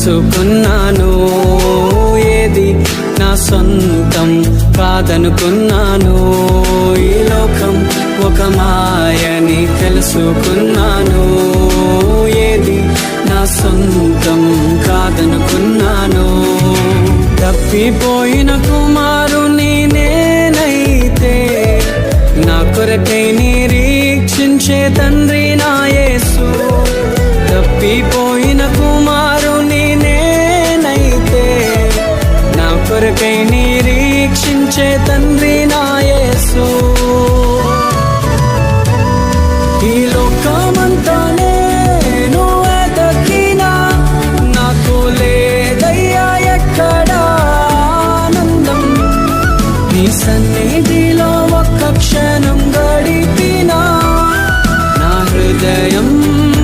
తెలుసుకున్నాను. ఏది నా సొంతం కాదనుకున్నాను. ఈ లోకం ఒక మాయని తెలుసుకున్నాను. ఏది నా సొంతం కాదనుకున్నాను. తప్పిపోయిన కుమారుని నేనైతే నా కొరకై నిరీక్షించే తండ్రి నా యేసు. తప్పిపో